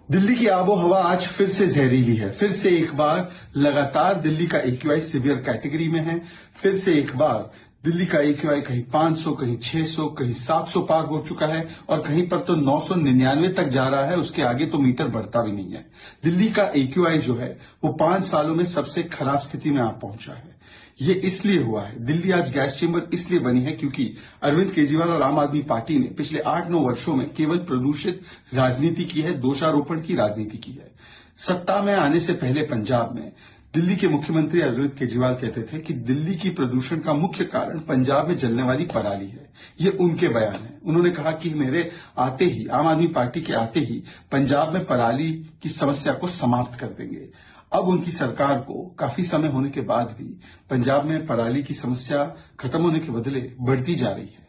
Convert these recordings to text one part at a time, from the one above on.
दिल्ली की आबो हवा आज फिर से जहरीली है। फिर से एक बार लगातार दिल्ली का AQI सीवियर कैटेगरी में है। फिर से एक बार दिल्ली का AQI कहीं 500, कहीं 600, कहीं 700 पार हो चुका है और कहीं पर तो 999 तक जा रहा है। उसके आगे तो मीटर बढ़ता भी नहीं है। दिल्ली का AQI जो है वो 5 सालों में सबसे खराब स्थिति में आ पहुंचा है। ये इसलिए हुआ है, दिल्ली आज गैस चेंबर इसलिए बनी है क्योंकि अरविंद केजरीवाल और आम आदमी पार्टी ने पिछले 8-9 वर्षों में केवल प्रदूषित राजनीति की है, दोषारोपण की राजनीति की है। सत्ता में आने से पहले पंजाब में दिल्ली के मुख्यमंत्री अरविंद केजरीवाल कहते थे कि दिल्ली की प्रदूषण का मुख्य कारण पंजाब में जलने वाली पराली है। ये उनके बयान है। उन्होंने कहा कि मेरे आते ही, आम आदमी पार्टी के आते ही पंजाब में पराली की समस्या को समाप्त कर देंगे। अब उनकी सरकार को काफी समय होने के बाद भी पंजाब में पराली की समस्या खत्म होने के बदले बढ़ती जा रही है।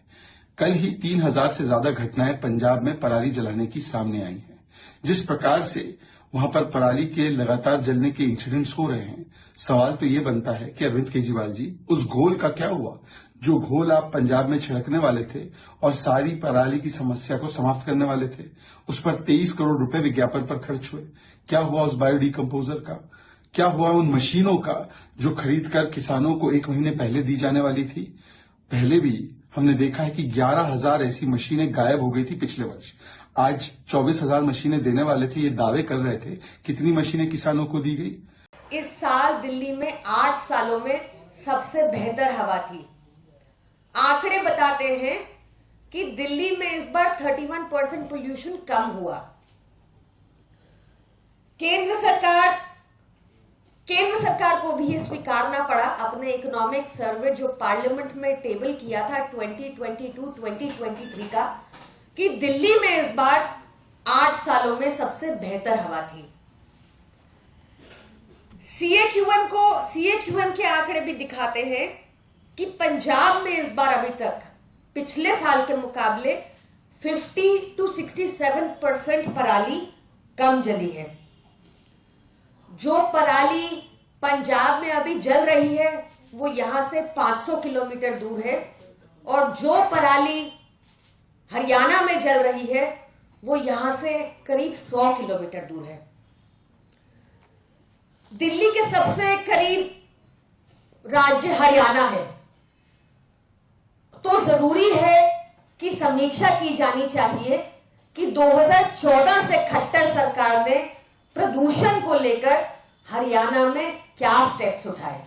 कल ही 3000 से ज्यादा घटनाएं पंजाब में पराली जलाने की सामने आई हैं। जिस प्रकार से वहां पर पराली के लगातार जलने के इंसिडेंट्स हो रहे हैं, सवाल तो ये बनता है कि अरविंद केजरीवाल जी, उस घोल का क्या हुआ? जो घोल आप पंजाब में छिड़कने वाले थे और सारी पराली की समस्या को समाप्त करने वाले थे, उस पर 23 करोड़ रुपए विज्ञापन पर खर्च हुए। क्या हुआ उस बायोडिकम्पोजर का? क्या हुआ उन मशीनों का जो खरीदकर किसानों को 1 महीने पहले दी जाने वाली थी? पहले भी हमने देखा है कि 11,000 ऐसी मशीनें गायब हो गई थी पिछले वर्ष। आज 24,000 मशीनें देने वाले थे, ये दावे कर रहे थे। कितनी मशीनें किसानों को दी गई? इस साल दिल्ली में 8 सालों में सबसे बेहतर हवा थी। आंकड़े बताते हैं कि दिल्ली में इस बार 31% पोल्यूशन कम हुआ। केंद्र सरकार को भी ये स्वीकारना पड़ा। अपने इकोनॉमिक सर्वे जो पार्लियामेंट में टेबल किया था 2022-2023 का, कि दिल्ली में इस बार 8 सालों में सबसे बेहतर हवा थी। CAQM के आंकड़े भी दिखाते हैं कि पंजाब में इस बार अभी तक पिछले साल के मुकाबले 50 to 67% पराली कम जली है। जो पराली पंजाब में अभी जल रही है वो यहां से 500 किलोमीटर दूर है और जो पराली हरियाणा में जल रही है वो यहां से करीब 100 किलोमीटर दूर है। दिल्ली के सबसे करीब राज्य हरियाणा है, तो जरूरी है कि समीक्षा की जानी चाहिए कि 2014 से खट्टर सरकार ने प्रदूषण को लेकर हरियाणा में क्या स्टेप्स उठाए।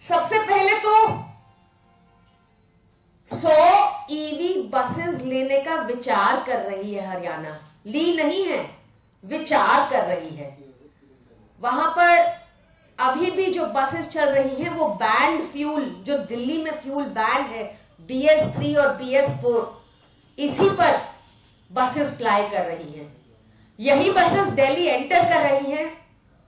सबसे पहले तो 100 EV बसेस लेने का विचार कर रही है हरियाणा। ली नहीं है, विचार कर रही है। वहां पर अभी भी जो बसेस चल रही हैं वो बैंड फ्यूल, जो दिल्ली में फ्यूल बैंड है, BS3 और BS4, इसी पर बसेस प्लाई कर रही हैं। यही बसेस दिल्ली एंटर कर रही हैं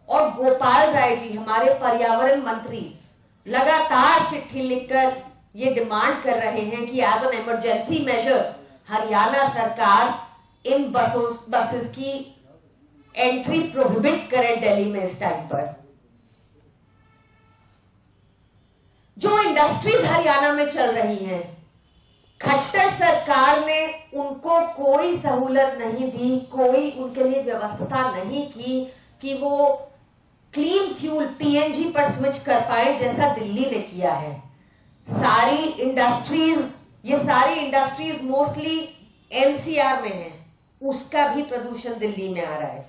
और गोपाल राय जी, हमारे पर्यावरण मंत्री, लगातार चिट्ठी लिखकर ये डिमांड कर रहे हैं कि as an emergency measure Haryana सरकार इन बसेस की एंट्री प्रोहिबिट करे दिल्ली में इस टाइम पर। जो इंडस्ट्रीज हरियाणा में चल रही हैं, खट्टर सरकार ने उनको कोई सहूलत नहीं दी, कोई उनके लिए व्यवस्था नहीं की कि वो क्लीन फ्यूल PNG पर स्विच कर पाए जैसा दिल्ली ने किया है। ये सारी इंडस्ट्रीज मोस्टली NCR में हैं, उसका भी प्रदूषण दिल्ली में आ रहा है।